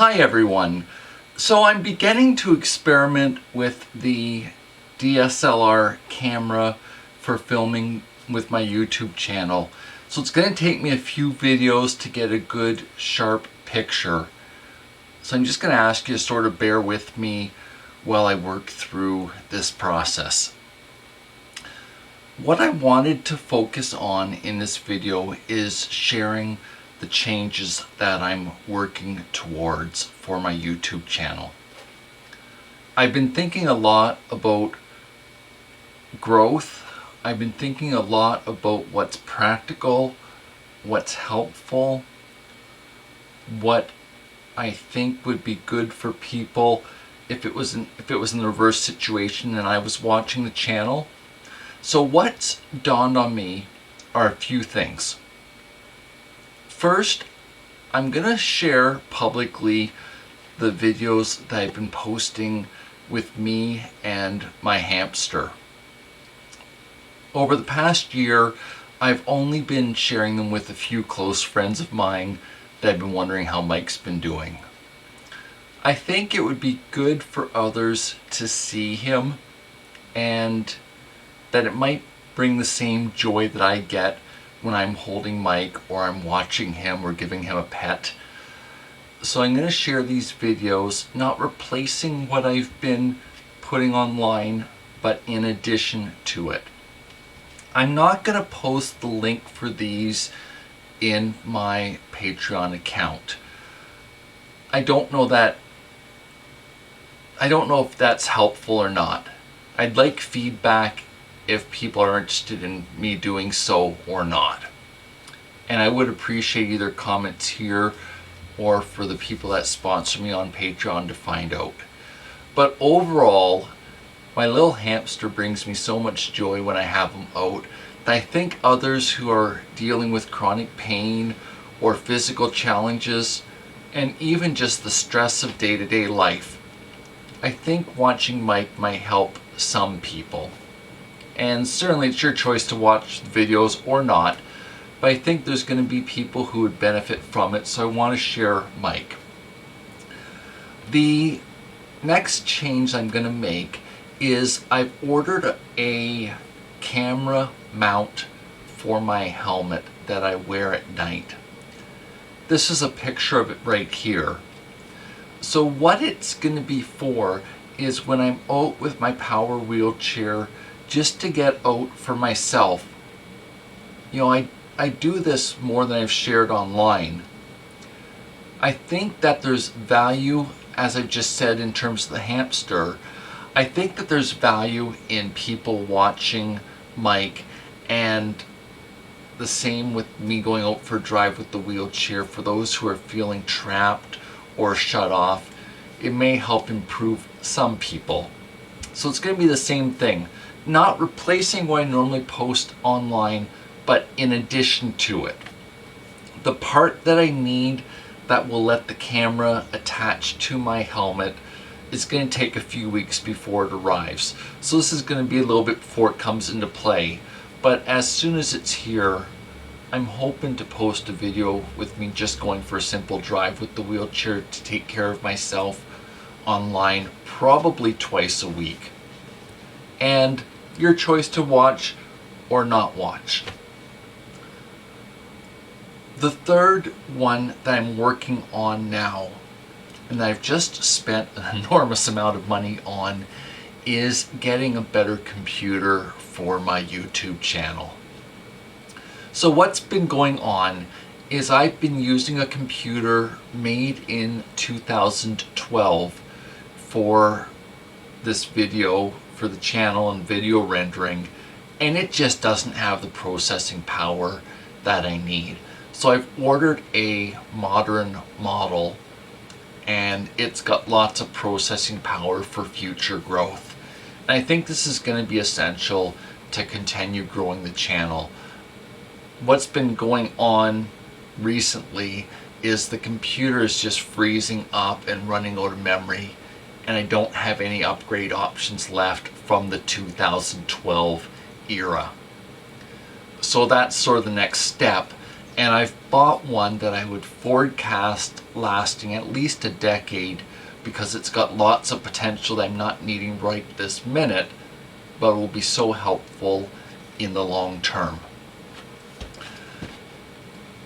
Hi everyone. So I'm beginning to experiment with the DSLR camera for filming with my YouTube channel. So it's going to take me a few videos to get a good sharp picture. So I'm just going to ask you to sort of bear with me while I work through this process. What I wanted to focus on in this video is sharing the changes that I'm working towards for my YouTube channel. I've been thinking a lot about growth. I've been thinking a lot about what's practical, what's helpful, what I think would be good for people if it was in the reverse situation and I was watching the channel. So what's dawned on me are a few things. First, I'm going to share publicly the videos that I've been posting with me and my hamster. Over the past year, I've only been sharing them with a few close friends of mine that I've been wondering how Mike's been doing. I think it would be good for others to see him, and that it might bring the same joy that I get when I'm holding Mike or I'm watching him or giving him a pet. So I'm going to share these videos, not replacing what I've been putting online, but in addition to it. I'm not going to post the link for these in my Patreon account. I don't know if that's helpful or not. I'd like feedback if people are interested in me doing so or not. And I would appreciate either comments here or for the people that sponsor me on Patreon to find out. But overall, my little hamster brings me so much joy when I have him out that I think others who are dealing with chronic pain or physical challenges and even just the stress of day-to-day life, I think watching Mike might help some people. And certainly it's your choice to watch the videos or not, but I think there's going to be people who would benefit from it, so I want to share Mike. The next change I'm going to make is I've ordered a camera mount for my helmet that I wear at night. This is a picture of it right here. So what it's going to be for is when I'm out with my power wheelchair, just to get out for myself. You know, I do this more than I've shared online. I think that there's value, as I've just said in terms of the hamster, I think that there's value in people watching Mike, and the same with me going out for a drive with the wheelchair. For those who are feeling trapped or shut off, it may help improve some people. So it's going to be the same thing. Not replacing what I normally post online, but in addition to it. The part that I need that will let the camera attach to my helmet is going to take a few weeks before it arrives. So this is going to be a little bit before it comes into play. But as soon as it's here, I'm hoping to post a video with me just going for a simple drive with the wheelchair to take care of myself online, probably twice a week. And your choice to watch or not watch. The third one that I'm working on now, and I've just spent an enormous amount of money on, is getting a better computer for my YouTube channel. So what's been going on is I've been using a computer made in 2012 for this video, for the channel and video rendering, and it just doesn't have the processing power that I need. So I've ordered a modern model, and it's got lots of processing power for future growth. And I think this is going to be essential to continue growing the channel. What's been going on recently is the computer is just freezing up and running out of memory, and I don't have any upgrade options left from the 2012 era. So that's sort of the next step, and I've bought one that I would forward cast lasting at least a decade, because it's got lots of potential that I'm not needing right this minute, but will be so helpful in the long term.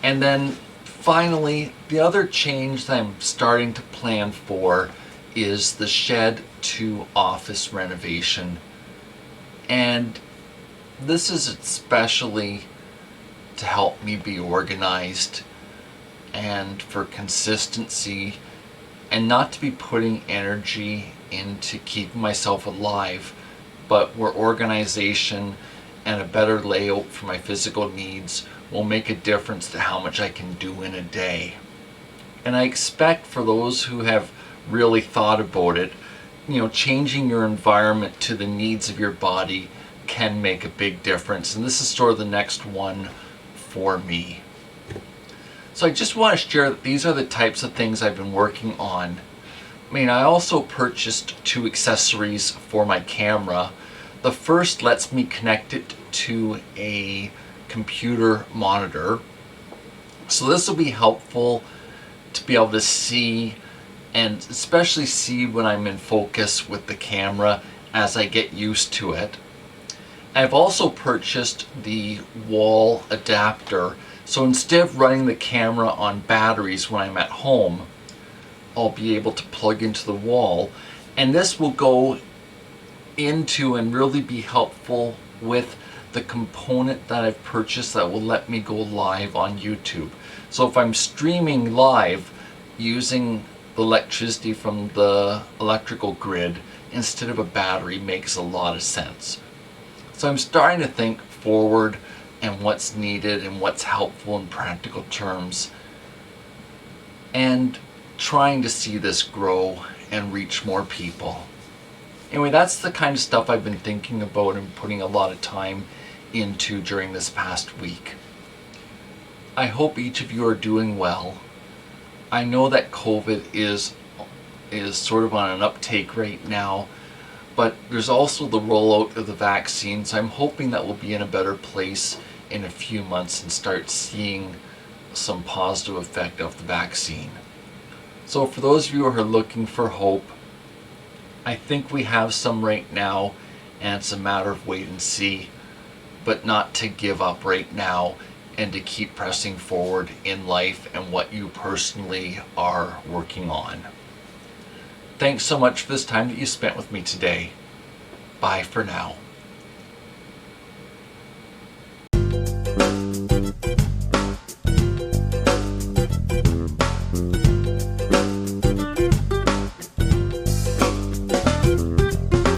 And then finally, the other change that I'm starting to plan for is the shed to office renovation. And this is especially to help me be organized and for consistency, and not to be putting energy into keeping myself alive, but where organization and a better layout for my physical needs will make a difference to how much I can do in a day. And I expect for those who have really thought about it, changing your environment to the needs of your body can make a big difference. And this is sort of the next one for me. So I just want to share that these are the types of things I've been working on. I also purchased 2 accessories for my camera. The first lets me connect it to a computer monitor. So this will be helpful to be able to see, and especially see when I'm in focus with the camera as I get used to it. I've also purchased the wall adapter, so instead of running the camera on batteries when I'm at home, I'll be able to plug into the wall, and this will go into and really be helpful with the component that I've purchased that will let me go live on YouTube. So if I'm streaming live using the electricity from the electrical grid instead of a battery makes a lot of sense. So I'm starting to think forward and what's needed and what's helpful in practical terms, and trying to see this grow and reach more people. Anyway, that's the kind of stuff I've been thinking about and putting a lot of time into during this past week. I hope each of you are doing well. I know that COVID is sort of on an uptake right now, but there's also the rollout of the vaccine, so I'm hoping that we'll be in a better place in a few months and start seeing some positive effect of the vaccine. So for those of you who are looking for hope, I think we have some right now, and it's a matter of wait and see, but not to give up right now, and to keep pressing forward in life and what you personally are working on. Thanks so much for this time that you spent with me today. Bye for now.